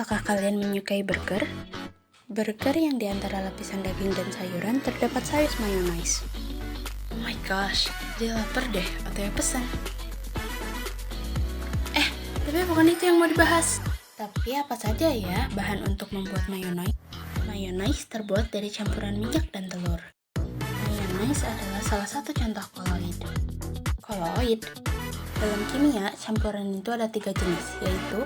apakah kalian menyukai burger? Burger yang diantara lapisan daging dan sayuran terdapat saus mayonaise. Oh my gosh, jadi lapar deh, OTW pesan. Tapi bukan itu yang mau dibahas. Tapi apa saja ya bahan untuk membuat mayonaise? Mayonaise terbuat dari campuran minyak dan telur. Mayonaise adalah salah satu contoh koloid. Koloid? Dalam kimia, campuran itu ada 3 jenis, yaitu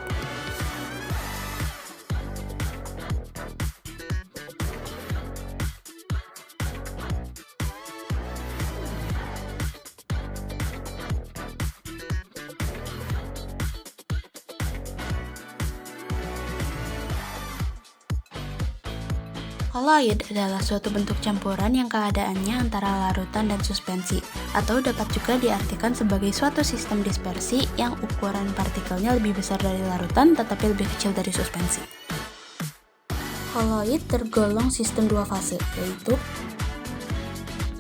koloid adalah suatu bentuk campuran yang keadaannya antara larutan dan suspensi, atau dapat juga diartikan sebagai suatu sistem dispersi yang ukuran partikelnya lebih besar dari larutan tetapi lebih kecil dari suspensi. Koloid tergolong sistem 2 fase, yaitu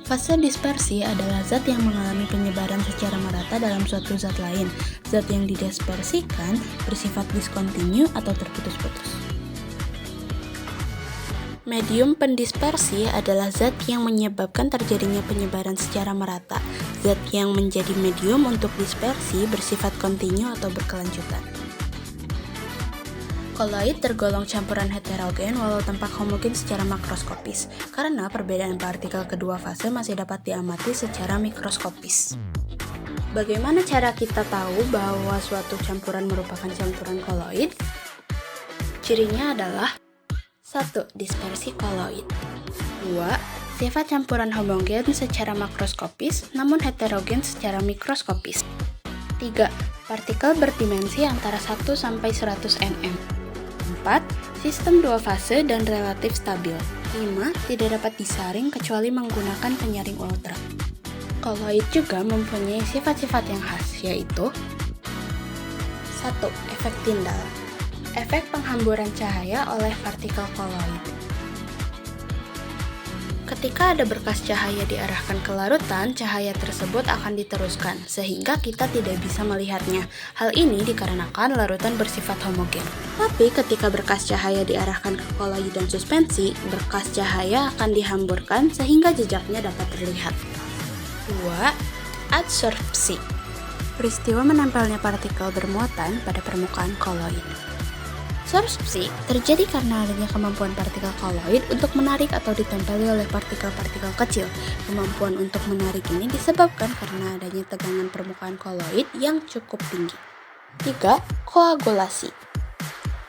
fase dispersi adalah zat yang mengalami penyebaran secara merata dalam suatu zat lain. Zat yang didispersikan bersifat diskontinu atau terputus-putus. Medium pendispersi adalah zat yang menyebabkan terjadinya penyebaran secara merata. Zat yang menjadi medium untuk dispersi bersifat kontinu atau berkelanjutan. Koloid tergolong campuran heterogen walau tampak homogen secara makroskopis, karena perbedaan partikel kedua fase masih dapat diamati secara mikroskopis. Bagaimana cara kita tahu bahwa suatu campuran merupakan campuran koloid? Cirinya adalah 1. Dispersi koloid. 2. Sifat campuran homogen secara makroskopis, namun heterogen secara mikroskopis. 3. Partikel berdimensi antara 1-100 nm. 4. Sistem 2 fase dan relatif stabil. 5. Tidak dapat disaring kecuali menggunakan penyaring ultra. Koloid juga mempunyai sifat-sifat yang khas, yaitu 1. Efek Tyndall. Efek penghamburan cahaya oleh partikel koloid. Ketika ada berkas cahaya diarahkan ke larutan, cahaya tersebut akan diteruskan, sehingga kita tidak bisa melihatnya. Hal ini dikarenakan larutan bersifat homogen. Tapi ketika berkas cahaya diarahkan ke koloid dan suspensi, berkas cahaya akan dihamburkan sehingga jejaknya dapat terlihat. 2. Adsorpsi. Peristiwa menempelnya partikel bermuatan pada permukaan koloid. Adsorpsi terjadi karena adanya kemampuan partikel koloid untuk menarik atau ditempeli oleh partikel-partikel kecil. Kemampuan untuk menarik ini disebabkan karena adanya tegangan permukaan koloid yang cukup tinggi. 3. Koagulasi.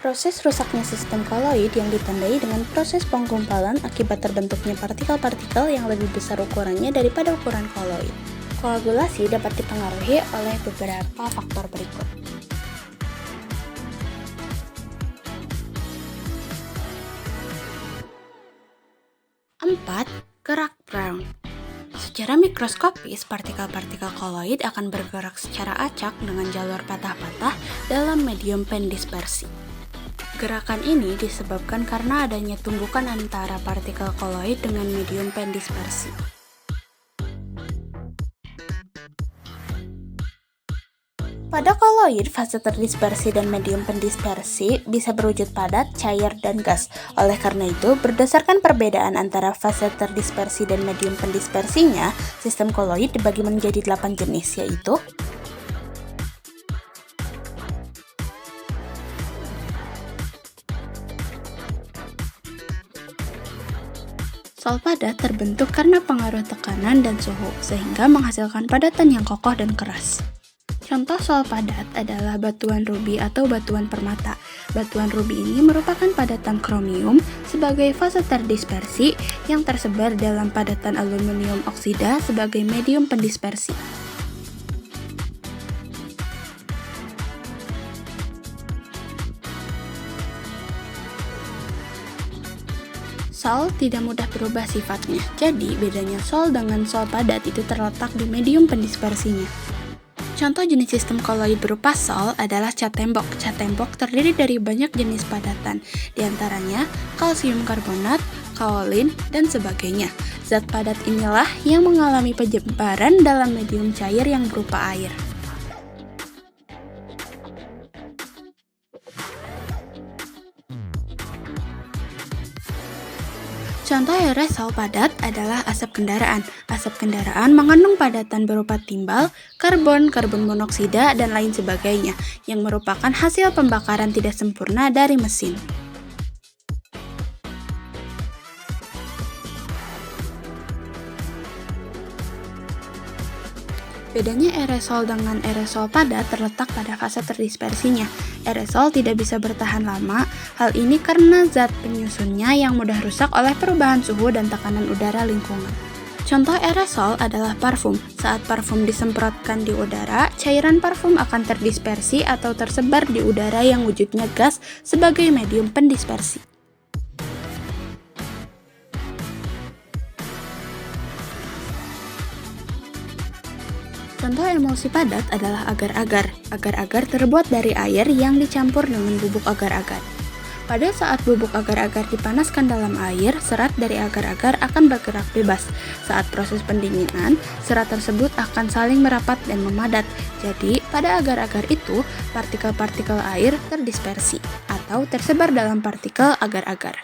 Proses rusaknya sistem koloid yang ditandai dengan proses penggumpalan akibat terbentuknya partikel-partikel yang lebih besar ukurannya daripada ukuran koloid. Koagulasi dapat dipengaruhi oleh beberapa faktor berikut. 4. Gerak Brown. Secara mikroskopis, partikel-partikel koloid akan bergerak secara acak dengan jalur patah-patah dalam medium pendispersi. Gerakan ini disebabkan karena adanya tumbukan antara partikel koloid dengan medium pendispersi. Pada koloid, fase terdispersi dan medium pendispersi bisa berwujud padat, cair, dan gas. Oleh karena itu, berdasarkan perbedaan antara fase terdispersi dan medium pendispersinya, sistem koloid dibagi menjadi 8 jenis, yaitu sol padat terbentuk karena pengaruh tekanan dan suhu, sehingga menghasilkan padatan yang kokoh dan keras. Contoh sol padat adalah batuan rubi atau batuan permata. Batuan rubi ini merupakan padatan kromium sebagai fase terdispersi yang tersebar dalam padatan aluminium oksida sebagai medium pendispersi. Sol tidak mudah berubah sifatnya, jadi bedanya sol dengan sol padat itu terletak di medium pendispersinya. Contoh jenis sistem koloid berupa sol adalah cat tembok. Cat tembok terdiri dari banyak jenis padatan, diantaranya kalsium karbonat, kaolin, dan sebagainya. Zat padat inilah yang mengalami penyebaran dalam medium cair yang berupa air. Contoh aerosol padat adalah asap kendaraan. Asap kendaraan mengandung padatan berupa timbal, karbon, karbon monoksida, dan lain sebagainya, yang merupakan hasil pembakaran tidak sempurna dari mesin. Bedanya aerosol dengan aerosol padat terletak pada fase terdispersinya. Aerosol tidak bisa bertahan lama, hal ini karena zat penyusunnya yang mudah rusak oleh perubahan suhu dan tekanan udara lingkungan. Contoh aerosol adalah parfum. Saat parfum disemprotkan di udara, cairan parfum akan terdispersi atau tersebar di udara yang wujudnya gas sebagai medium pendispersi. Contoh emulsi padat adalah agar-agar. Agar-agar terbuat dari air yang dicampur dengan bubuk agar-agar. Pada saat bubuk agar-agar dipanaskan dalam air, serat dari agar-agar akan bergerak bebas. Saat proses pendinginan, serat tersebut akan saling merapat dan memadat. Jadi, pada agar-agar itu, partikel-partikel air terdispersi atau tersebar dalam partikel agar-agar.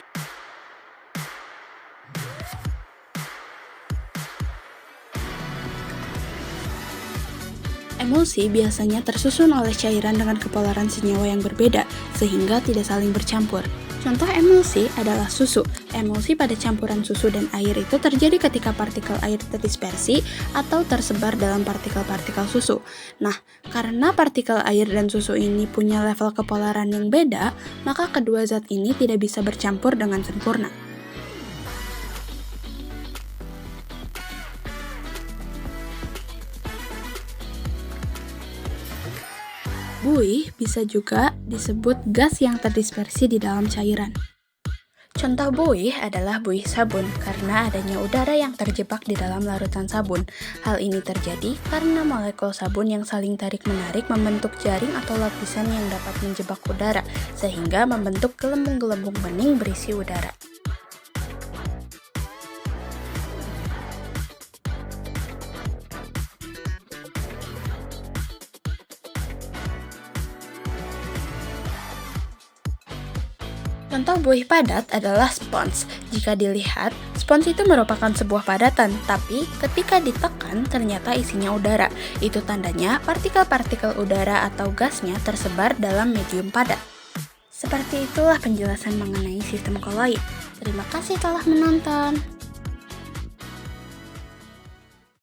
Emulsi biasanya tersusun oleh cairan dengan kepolaran senyawa yang berbeda, sehingga tidak saling bercampur. Contoh emulsi adalah susu. Emulsi pada campuran susu dan air itu terjadi ketika partikel air terdispersi atau tersebar dalam partikel-partikel susu. Nah, karena partikel air dan susu ini punya level kepolaran yang beda, maka kedua zat ini tidak bisa bercampur dengan sempurna. Buih bisa juga disebut gas yang terdispersi di dalam cairan. Contoh buih adalah buih sabun karena adanya udara yang terjebak di dalam larutan sabun. Hal ini terjadi karena molekul sabun yang saling tarik-menarik membentuk jaring atau lapisan yang dapat menjebak udara, sehingga membentuk gelembung-gelembung bening berisi udara. Contoh buih padat adalah spons. Jika dilihat, spons itu merupakan sebuah padatan, tapi ketika ditekan ternyata isinya udara. Itu tandanya partikel-partikel udara atau gasnya tersebar dalam medium padat. Seperti itulah penjelasan mengenai sistem koloid. Terima kasih telah menonton.